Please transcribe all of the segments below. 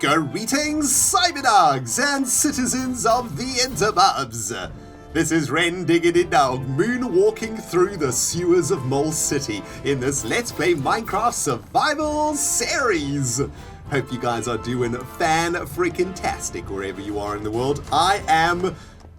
Greetings, CYBERDOGs and citizens of the interwebs. This is RENDOG'S moonwalking through the sewers of Molecity in this Let's Play Minecraft Survival series. Hope you guys are doing fan-freaking-tastic wherever you are in the world. I am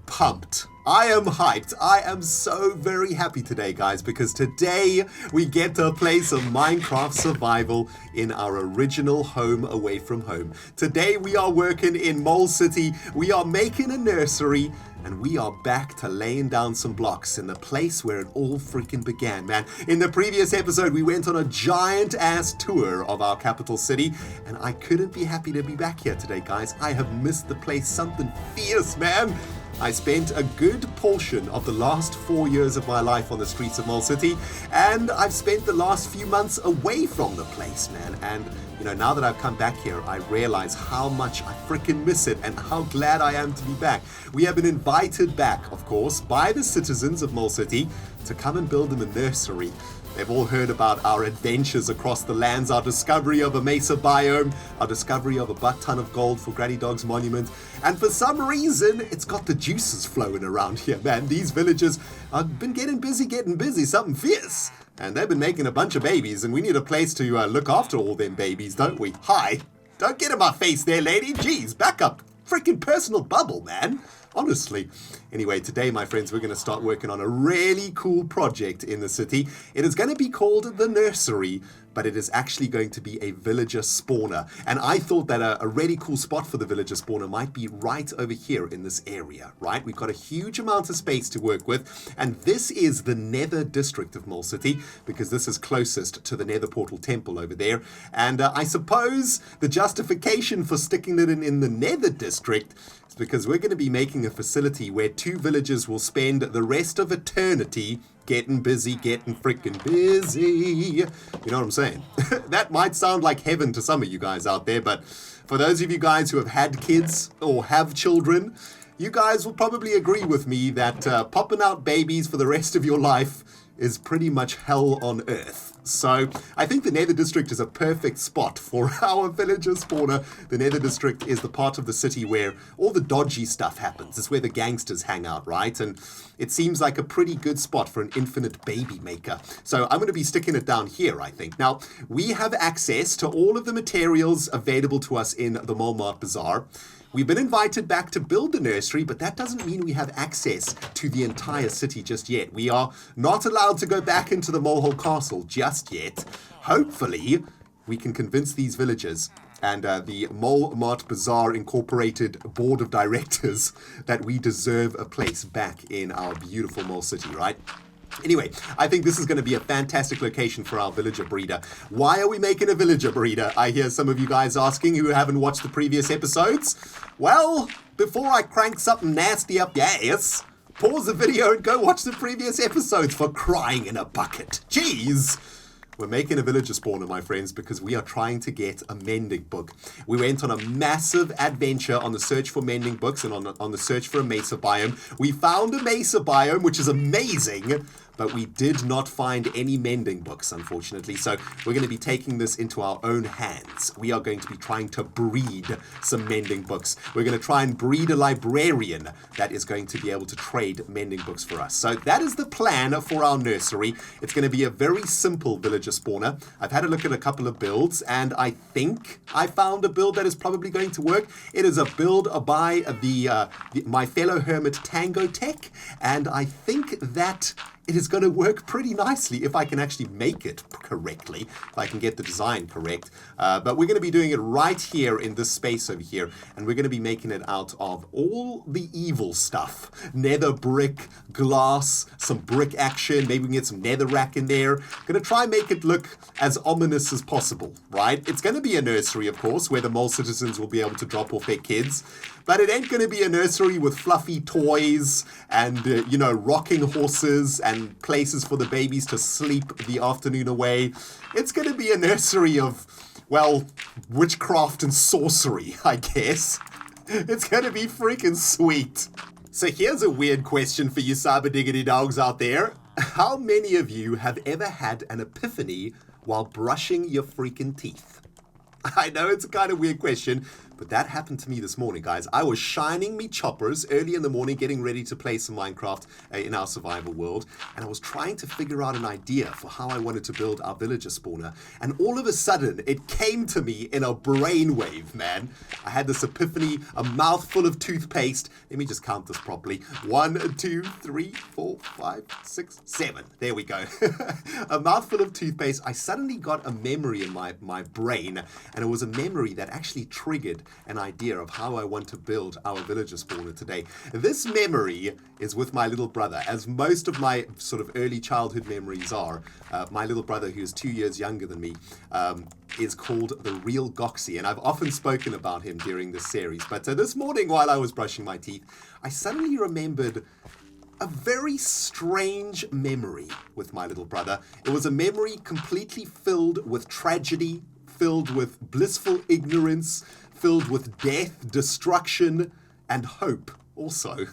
pumped. I am hyped. I am so very happy today, guys, because today we get to play some Minecraft Survival in our original home away from home. Today we are working in Molecity, we are making a nursery, and we are back to laying down some blocks in the place where it all freaking began, man. In the previous episode, we went on a giant-ass tour of our capital city, and I couldn't be happy to be back here today, guys. I have missed the place something fierce, man. I spent a good portion of the last 4 years of my life on the streets of Molecity, and I've spent the last few months away from the place, man. And, you know, now that I've come back here, I realize how much I freaking miss it and how glad I am to be back. We have been invited back, of course, by the citizens of Molecity to come and build them a nursery. They've all heard about our adventures across the lands, our discovery of a mesa biome, our discovery of a butt-ton of gold for Granny Dog's monument, and for some reason, it's got the juices flowing around here, man. These villagers have been getting busy, something fierce. And they've been making a bunch of babies, and we need a place to look after all them babies, don't we? Hi! Don't get in my face there, lady! Jeez, back up! Freaking personal bubble, man! Honestly. Anyway, today, my friends, we're going to start working on a really cool project in the city. It is going to be called the Nursery, but it is actually going to be a villager spawner. And I thought that a really cool spot for the villager spawner might be right over here in this area, right? We've got a huge amount of space to work with, and this is the Nether district of Molecity, because this is closest to the Nether portal temple over there. And I suppose the justification for sticking it in the Nether district is because we're going to be making a facility where two villagers will spend the rest of eternity getting freaking busy. You know what I'm saying? That might sound like heaven to some of you guys out there, but for those of you guys who have had kids or have children, you guys will probably agree with me that popping out babies for the rest of your life is pretty much hell on earth. So I think the Nether District is a perfect spot for our villager spawner. The Nether District is the part of the city where all the dodgy stuff happens. It's where the gangsters hang out, right? And it seems like a pretty good spot for an infinite baby maker. So I'm going to be sticking it down here, I think. Now, we have access to all of the materials available to us in the MOLEMART BAZAAR. We've been invited back to build the nursery, but that doesn't mean we have access to the entire city just yet. We are not allowed to go back into the Molehole Castle just yet. Hopefully, we can convince these villagers and the MOLEMART BAZAAR Incorporated Board of Directors that we deserve a place back in our beautiful Molecity, right? Anyway, I think this is going to be a fantastic location for our villager breeder. Why are we making a villager breeder? I hear some of you guys asking who haven't watched the previous episodes. Well, before I crank something nasty up your ass, pause the video and go watch the previous episodes, for crying in a bucket. Jeez! We're making a villager spawner, my friends, because we are trying to get a mending book. We went on a massive adventure on the search for mending books and on the search for a mesa biome. We found a mesa biome, which is amazing, but we did not find any mending books, unfortunately. So we're going to be taking this into our own hands. We are going to be trying to breed some mending books. We're going to try and breed a librarian that is going to be able to trade mending books for us. So that is the plan for our nursery. It's going to be a very simple villager spawner. I've had a look at a couple of builds, and I think I found a build that is probably going to work. It is a build by my fellow Hermit Tango Tech, and I think that it is going to work pretty nicely if I can actually make it correctly, if I can get the design correct. But we're going to be doing it right here in this space over here, and we're going to be making it out of all the evil stuff. Nether brick, glass, some brick action, maybe we can get some netherrack in there. Going to try and make it look as ominous as possible, right? It's going to be a nursery, of course, where the mole citizens will be able to drop off their kids. But it ain't going to be a nursery with fluffy toys and, rocking horses and places for the babies to sleep the afternoon away. It's going to be a nursery of, well, witchcraft and sorcery, I guess. It's going to be freaking sweet. So here's a weird question for you cyber diggity dogs out there. How many of you have ever had an epiphany while brushing your freaking teeth? I know it's a kind of weird question, but that happened to me this morning, guys. I was shining me choppers early in the morning, getting ready to play some Minecraft in our survival world, and I was trying to figure out an idea for how I wanted to build our villager spawner, and all of a sudden, it came to me in a brainwave, man. I had this epiphany, a mouthful of toothpaste. Let me just count this properly. 1, 2, 3, 4, 5, 6, 7. There we go. A mouthful of toothpaste. I suddenly got a memory in my brain, and it was a memory that actually triggered an idea of how I want to build our villager spawner today. This memory is with my little brother, as most of my sort of early childhood memories are. My little brother, who's 2 years younger than me, is called the Real Goxie, and I've often spoken about him during this series. But this morning, while I was brushing my teeth, I suddenly remembered a very strange memory with my little brother. It was a memory completely filled with tragedy, filled with blissful ignorance, filled with death, destruction, and hope also.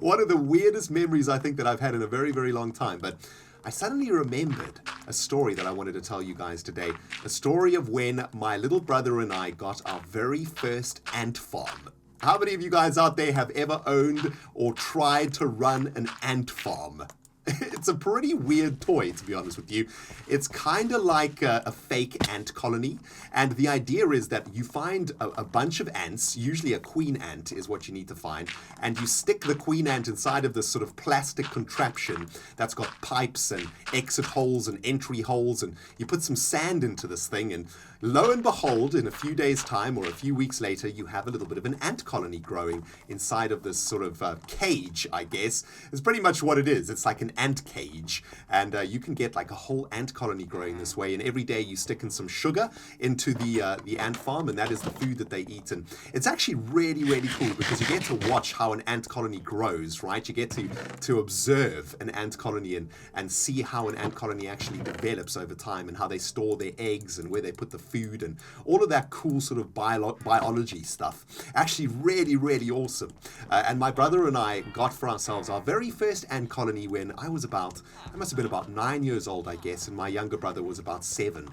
One of the weirdest memories I think that I've had in a very, very long time. But I suddenly remembered a story that I wanted to tell you guys today. A story of when my little brother and I got our very first ant farm. How many of you guys out there have ever owned or tried to run an ant farm? It's a pretty weird toy, to be honest with you. It's kind of like a fake ant colony, and the idea is that you find a bunch of ants, usually a queen ant is what you need to find, and you stick the queen ant inside of this sort of plastic contraption that's got pipes and exit holes and entry holes, and you put some sand into this thing, and lo and behold, in a few days' time or a few weeks later, you have a little bit of an ant colony growing inside of this sort of cage, I guess. It's pretty much what it is. It's like an ant cage, and you can get like a whole ant colony growing this way, and every day you stick in some sugar into the ant farm, and that is the food that they eat. And it's actually really, really cool because you get to watch how an ant colony grows, right? You get to observe an ant colony and see how an ant colony actually develops over time, and how they store their eggs and where they put the food and all of that cool sort of biology stuff. Actually really, really awesome. And my brother and I got for ourselves our very first ant colony when I must have been about 9 years old, I guess, and my younger brother was about 7.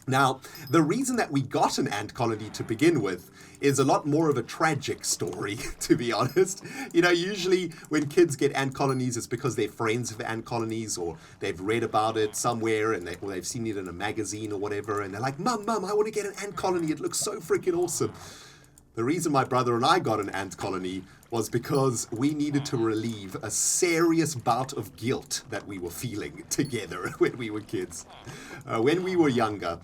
Now, the reason that we got an ant colony to begin with is a lot more of a tragic story, to be honest. You know, usually when kids get ant colonies, it's because their friends have ant colonies, or they've read about it somewhere, and or they've seen it in a magazine or whatever, and they're like, Mum, I want to get an ant colony. It looks so freaking awesome. The reason my brother and I got an ant colony was because we needed to relieve a serious bout of guilt that we were feeling together when we were kids. When we were younger,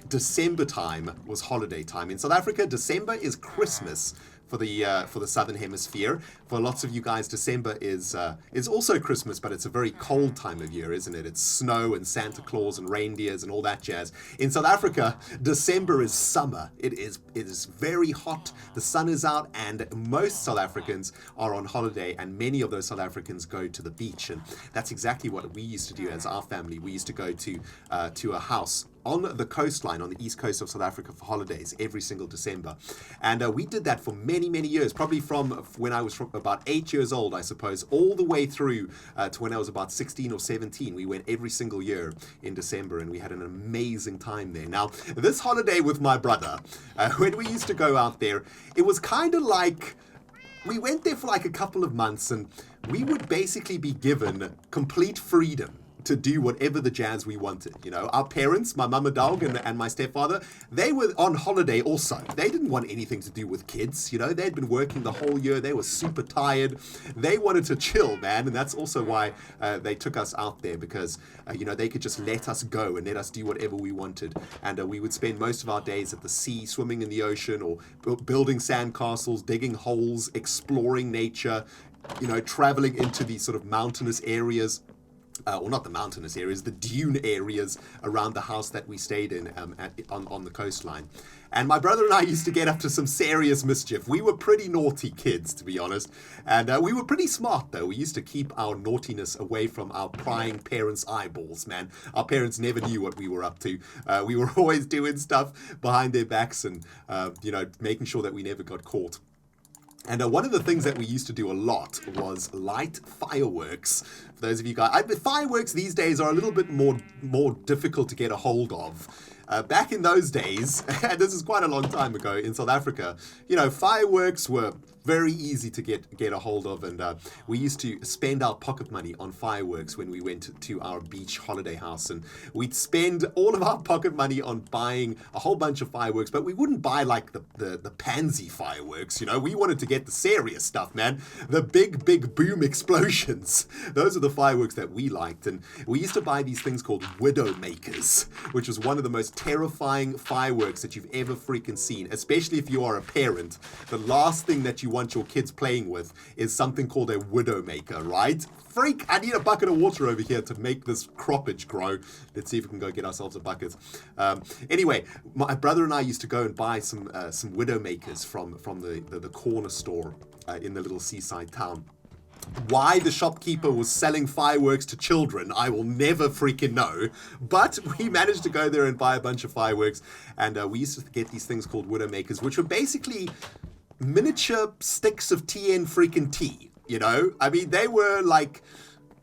December time was holiday time. In South Africa, December is Christmas for the Southern Hemisphere. For lots of you guys, December is also Christmas, but it's a very cold time of year, isn't it? It's snow and Santa Claus and reindeers and all that jazz. In South Africa, December is summer. It is very hot. The sun is out, and most South Africans are on holiday, and many of those South Africans go to the beach, and that's exactly what we used to do as our family. We used to go to a house on the coastline, on the east coast of South Africa for holidays every single December. And we did that for many, many years, probably from when I was about 8 years old, I suppose, all the way through to when I was about 16 or 17. We went every single year in December, and we had an amazing time there. Now, this holiday with my brother, when we used to go out there, it was kind of like, we went there for like a couple of months, and we would basically be given complete freedom to do whatever the jazz we wanted. You know, our parents, my mama dog and my stepfather, they were on holiday also. They didn't want anything to do with kids. You know, they'd been working the whole year. They were super tired. They wanted to chill, man. And that's also why they took us out there, because, you know, they could just let us go and let us do whatever we wanted. And we would spend most of our days at the sea, swimming in the ocean, or building sandcastles, digging holes, exploring nature, you know, traveling into these sort of mountainous areas. Or not the mountainous areas, the dune areas around the house that we stayed in on the coastline. And my brother and I used to get up to some serious mischief. We were pretty naughty kids, to be honest. And we were pretty smart, though. We used to keep our naughtiness away from our prying parents' eyeballs, man. Our parents never knew what we were up to. We were always doing stuff behind their backs and, you know, making sure that we never got caught. And one of the things that we used to do a lot was light fireworks. For those of you guys, fireworks these days are a little bit more difficult to get a hold of. Back in those days, and this is quite a long time ago in South Africa, you know, fireworks were very easy to get a hold of, and we used to spend our pocket money on fireworks when we went to our beach holiday house, and we'd spend all of our pocket money on buying a whole bunch of fireworks, but we wouldn't buy like the pansy fireworks, you know. We wanted to get the serious stuff, man, the big boom explosions. Those are the fireworks that we liked, and we used to buy these things called Widowmakers, which was one of the most terrifying fireworks that you've ever freaking seen, especially if you are a parent. The last thing that you want your kids playing with is something called a Widowmaker, right? Freak, I need a bucket of water over here to make this croppage grow. Let's see if we can go get ourselves a bucket. Anyway, my brother and I used to go and buy some Widowmakers from the corner store in the little seaside town. Why the shopkeeper was selling fireworks to children, I will never freaking know. But we managed to go there and buy a bunch of fireworks, and we used to get these things called Widowmakers, which were basically miniature sticks of TN freaking T, you know? I mean, they were like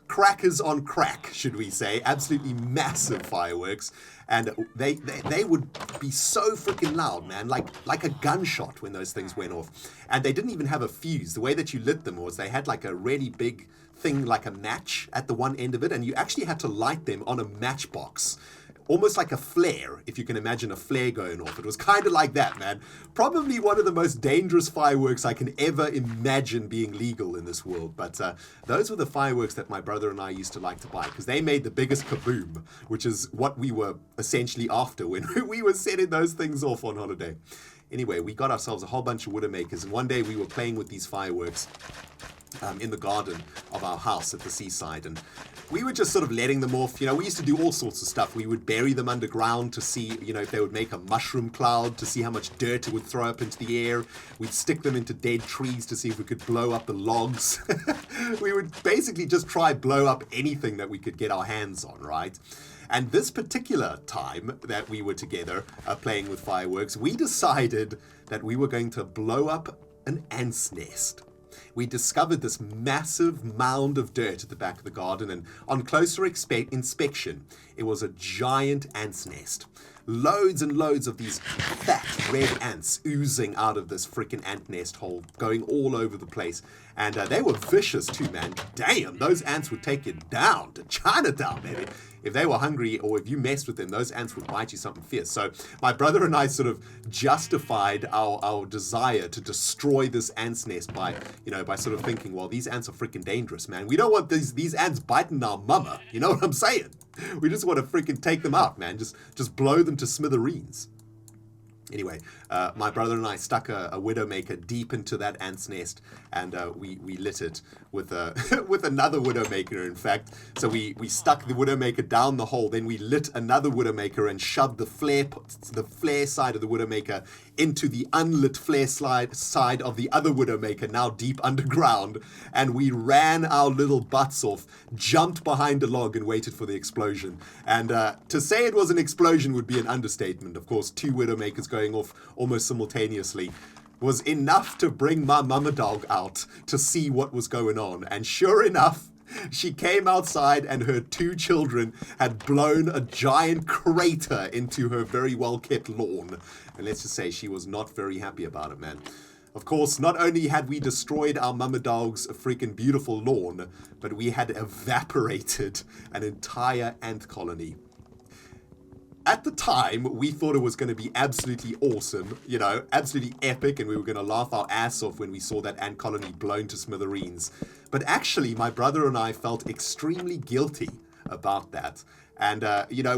crackers on crack, should we say. Absolutely massive fireworks. And they would be so freaking loud, man, like a gunshot when those things went off. And they didn't even have a fuse. The way that you lit them was they had like a really big thing, like a match at the one end of it, and you actually had to light them on a matchbox. Almost like a flare, if you can imagine a flare going off. It was kind of like that, man. Probably one of the most dangerous fireworks I can ever imagine being legal in this world. But those were the fireworks that my brother and I used to like to buy, because they made the biggest kaboom, which is what we were essentially after when we were setting those things off on holiday. Anyway, we got ourselves a whole bunch of Widowmakers, and one day we were playing with these fireworks in the garden of our house at the seaside, and we were just sort of letting them off. You know, we used to do all sorts of stuff. We would bury them underground to see, you know, if they would make a mushroom cloud, to see how much dirt it would throw up into the air. We'd stick them into dead trees to see if we could blow up the logs. We would basically just try blow up anything that we could get our hands on, right? And this particular time that we were together playing with fireworks, we decided that we were going to blow up an ant's nest. We discovered this massive mound of dirt at the back of the garden, and on closer inspection, it was a giant ant's nest. Loads and loads of these fat red ants oozing out of this freaking ant nest hole, going all over the place. And they were vicious too, man. Damn, those ants would take you down to Chinatown, baby. If they were hungry or if you messed with them, those ants would bite you something fierce. So my brother and I sort of justified our desire to destroy this ant's nest by sort of thinking, well, these ants are freaking dangerous, man. We don't want these ants biting our mama. You know what I'm saying? We just want to freaking take them out, man. Just blow them to smithereens. Anyway, my brother and I stuck a Widowmaker deep into that ant's nest, and we lit it with with another Widowmaker, in fact. So we stuck the Widowmaker down the hole, then we lit another Widowmaker and shoved the flare side of the Widowmaker into the unlit flare side of the other Widowmaker, now deep underground, and we ran our little butts off, jumped behind a log and waited for the explosion. And to say it was an explosion would be an understatement. Of course, 2 Widowmakers going off almost simultaneously was enough to bring my mama dog out to see what was going on. And sure enough, she came outside and her 2 children had blown a giant crater into her very well-kept lawn. And let's just say she was not very happy about it, man. Of course, not only had we destroyed our mama dog's freaking beautiful lawn, but we had evaporated an entire ant colony. At the time, we thought it was going to be absolutely awesome, you know, absolutely epic, and we were going to laugh our ass off when we saw that ant colony blown to smithereens. But actually, my brother and I felt extremely guilty about that. And,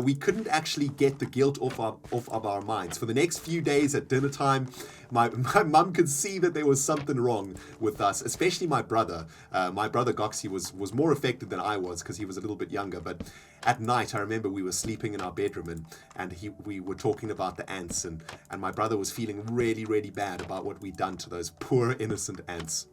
we couldn't actually get the guilt off of our minds. For the next few days at dinner time, my mum could see that there was something wrong with us, especially my brother. My brother Goxie was more affected than I was because he was a little bit younger. But at night, I remember we were sleeping in our bedroom and we were talking about the ants. And my brother was feeling really, really bad about what we'd done to those poor innocent ants.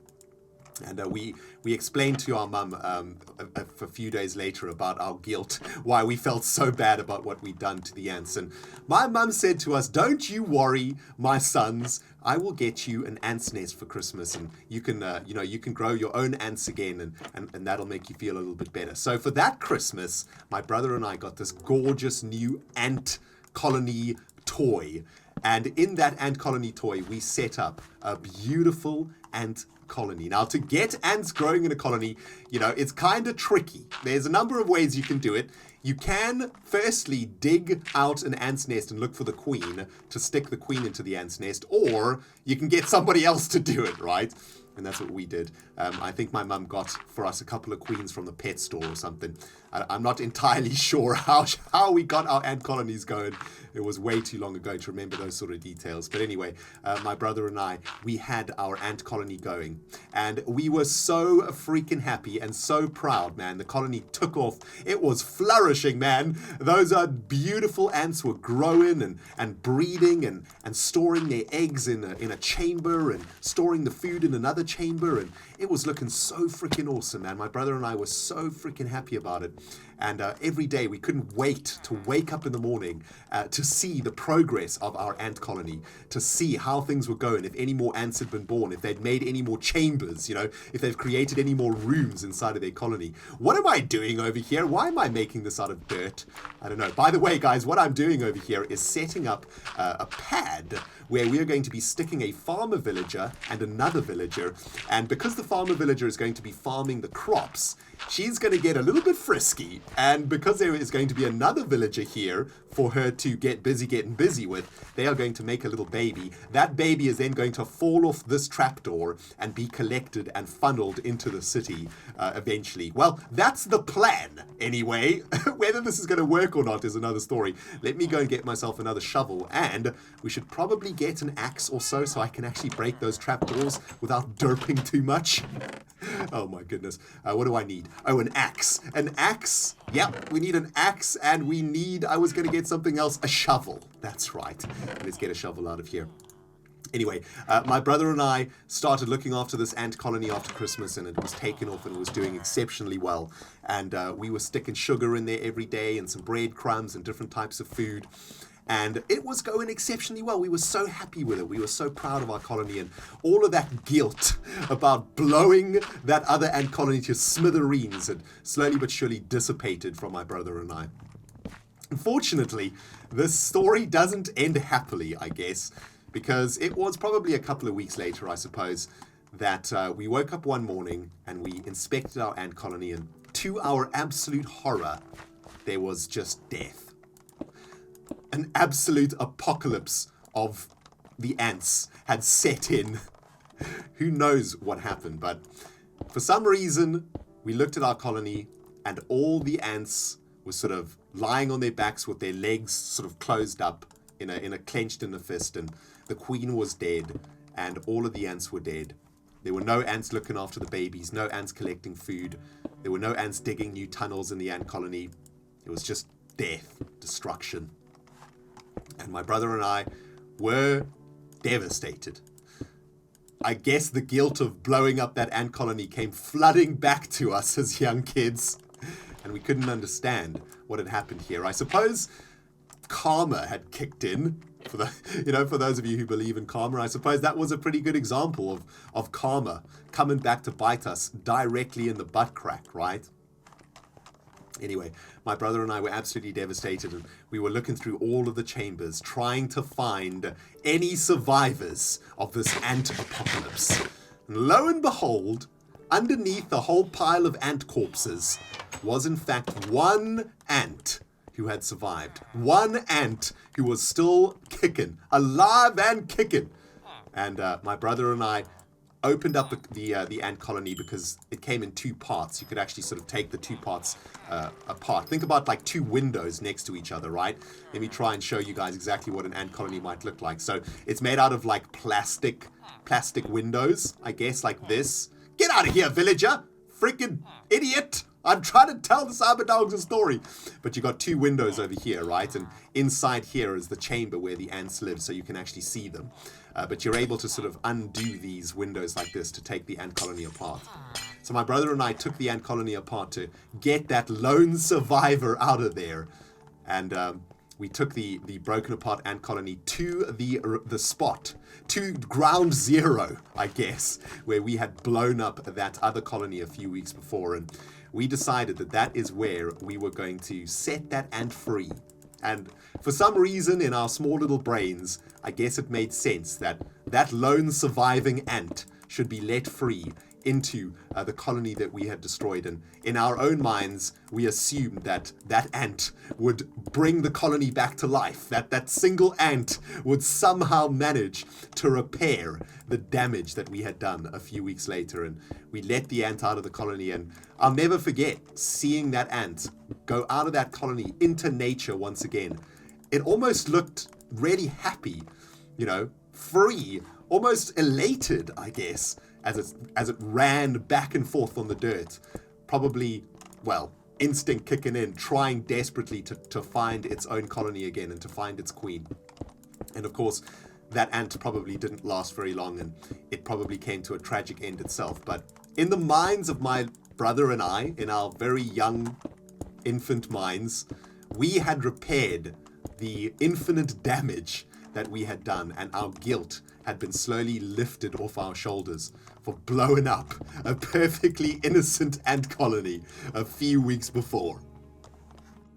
And we explained to our mum a few days later about our guilt, why we felt so bad about what we'd done to the ants. And my mum said to us, "Don't you worry, my sons. I will get you an ant's nest for Christmas, and you can, you can grow your own ants again, and that'll make you feel a little bit better." So for that Christmas, my brother and I got this gorgeous new ant colony toy. And in that ant colony toy, we set up a beautiful ant colony. Now, to get ants growing in a colony, it's kind of tricky. There's a number of ways you can do it. You can firstly dig out an ant's nest and look for the queen to stick the queen into the ant's nest, or you can get somebody else to do it, right? And that's what we did. I think my mum got for us a couple of queens from the pet store or something. I'm not entirely sure how we got our ant colonies going. It was way too long ago to remember those sort of details. But anyway, my brother and I, we had our ant colony going. And we were so freaking happy and so proud, man. The colony took off. It was flourishing, man. Those beautiful ants were growing and breeding and storing their eggs in a chamber and storing the food in another chamber. And it was looking so freaking awesome, man. My brother and I were so freaking happy about it. And every day we couldn't wait to wake up in the morning to see the progress of our ant colony, to see how things were going, if any more ants had been born, if they'd made any more chambers, if they've created any more rooms inside of their colony. What am I doing over here? Why am I making this out of dirt? I don't know. By the way, guys, what I'm doing over here is setting up a pad where we are going to be sticking a farmer villager and another villager. And because the farmer villager is going to be farming the crops, she's going to get a little bit frisky. And because there is going to be another villager here for her to getting busy with, they are going to make a little baby. That baby is then going to fall off this trapdoor and be collected and funneled into the city eventually. Well, that's the plan anyway. Whether this is going to work or not is another story. Let me go and get myself another shovel, and we should probably get an axe or so I can actually break those trapdoors without derping too much. Oh my goodness. What do I need? Oh, an axe. An axe. Yep, we need an axe, and we need, I was going to get something else, a shovel. That's right. Let's get a shovel out of here. Anyway, my brother and I started looking after this ant colony after Christmas, and it was taken off and it was doing exceptionally well. And we were sticking sugar in there every day and some breadcrumbs and different types of food. And it was going exceptionally well. We were so happy with it. We were so proud of our colony, and all of that guilt about blowing that other ant colony to smithereens had slowly but surely dissipated from my brother and I. Unfortunately, this story doesn't end happily, I guess, because it was probably a couple of weeks later, I suppose, that we woke up one morning and we inspected our ant colony, and to our absolute horror, there was just death. An absolute apocalypse of the ants had set in. Who knows what happened, but for some reason, we looked at our colony and all the ants were sort of lying on their backs with their legs sort of closed up in a clenched in a fist, and the queen was dead and all of the ants were dead. There were no ants looking after the babies, no ants collecting food. There were no ants digging new tunnels in the ant colony. It was just death, destruction. And my brother and I were devastated. I guess the guilt of blowing up that ant colony came flooding back to us as young kids, and we couldn't understand what had happened here. I suppose karma had kicked in. For those of you who believe in karma, I suppose that was a pretty good example of karma coming back to bite us directly in the butt crack, right? Anyway, my brother and I were absolutely devastated, and we were looking through all of the chambers, trying to find any survivors of this ant apocalypse. And lo and behold, underneath the whole pile of ant corpses was in fact one ant who had survived. One ant who was still kicking, alive and kicking. And my brother and I opened up the ant colony because it came in two parts. You could actually sort of take the two parts apart. Think about like two windows next to each other, right? Let me try and show you guys exactly what an ant colony might look like. So it's made out of like plastic windows, I guess, like this. Get out of here, villager! Freaking idiot! I'm trying to tell the CYBERDOGs a story. But you got 2 windows over here, right? And inside here is the chamber where the ants live, so you can actually see them. But you're able to sort of undo these windows like this to take the ant colony apart. So my brother and I took the ant colony apart to get that lone survivor out of there. And we took the broken apart ant colony to the spot, to ground zero, I guess, where we had blown up that other colony a few weeks before. And we decided that that is where we were going to set that ant free. And for some reason in our small little brains, I guess it made sense that that lone surviving ant should be let free into the colony that we had destroyed. And in our own minds, we assumed that that ant would bring the colony back to life, that that single ant would somehow manage to repair the damage that we had done a few weeks later. And we let the ant out of the colony, and I'll never forget seeing that ant go out of that colony into nature once again. It almost looked really happy, you know, free, almost elated, I guess, as it ran back and forth on the dirt. Probably, well, instinct kicking in, trying desperately to find its own colony again and to find its queen. And of course, that ant probably didn't last very long, and it probably came to a tragic end itself. But in the minds of my brother and I, in our very young infant minds, we had repaired the infinite damage that we had done, and our guilt had been slowly lifted off our shoulders for blowing up a perfectly innocent ant colony a few weeks before.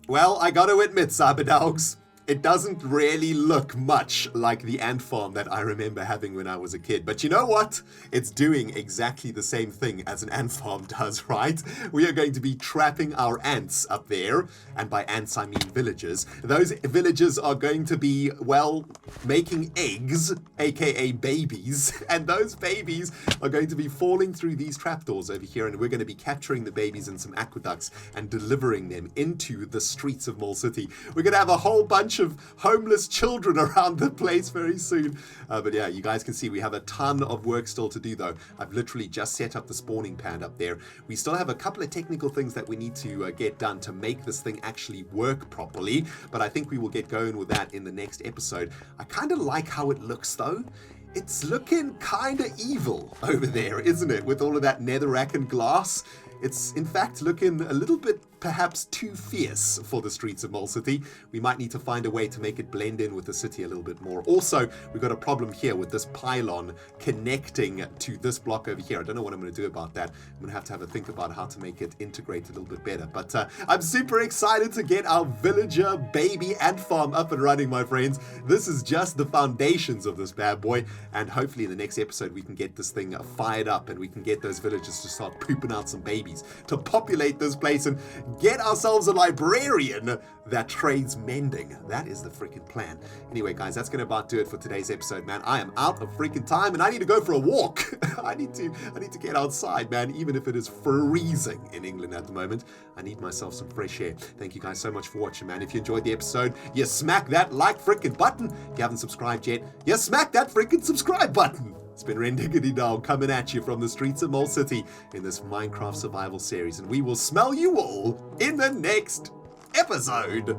Well, I gotta admit, CYBERDOGs, it doesn't really look much like the ant farm that I remember having when I was a kid. But you know what? It's doing exactly the same thing as an ant farm does, right? We are going to be trapping our ants up there. And by ants, I mean villagers. Those villagers are going to be, well, making eggs, aka babies. And those babies are going to be falling through these trapdoors over here. And we're going to be capturing the babies in some aqueducts and delivering them into the streets of Molecity. We're going to have a whole bunch of homeless children around the place very soon. But yeah, you guys can see we have a ton of work still to do though. I've literally just set up the spawning pad up there. We still have a couple of technical things that we need to get done to make this thing actually work properly, but I think we will get going with that in the next episode. I kind of like how it looks though. It's looking kind of evil over there, isn't it? With all of that netherrack and glass. It's in fact looking a little bit perhaps too fierce for the streets of Molecity. We might need to find a way to make it blend in with the city a little bit more. Also, we've got a problem here with this pylon connecting to this block over here. I don't know what I'm going to do about that. I'm going to have a think about how to make it integrate a little bit better. But I'm super excited to get our villager baby ant farm up and running, my friends. This is just the foundations of this bad boy. And hopefully in the next episode, we can get this thing fired up and we can get those villagers to start pooping out some babies to populate this place and get ourselves a librarian that trades mending. That is the freaking plan. Anyway, guys, that's going to about do it for today's episode, man. I am out of freaking time and I need to go for a walk. I need to get outside, man, even if it is freezing in England at the moment. I need myself some fresh air. Thank you guys so much for watching, man. If you enjoyed the episode, you smack that like freaking button. If you haven't subscribed yet, you smack that freaking subscribe button. It's been RENDOG'S coming at you from the streets of Molecity in this Minecraft survival series, and we will smell you all in the next episode.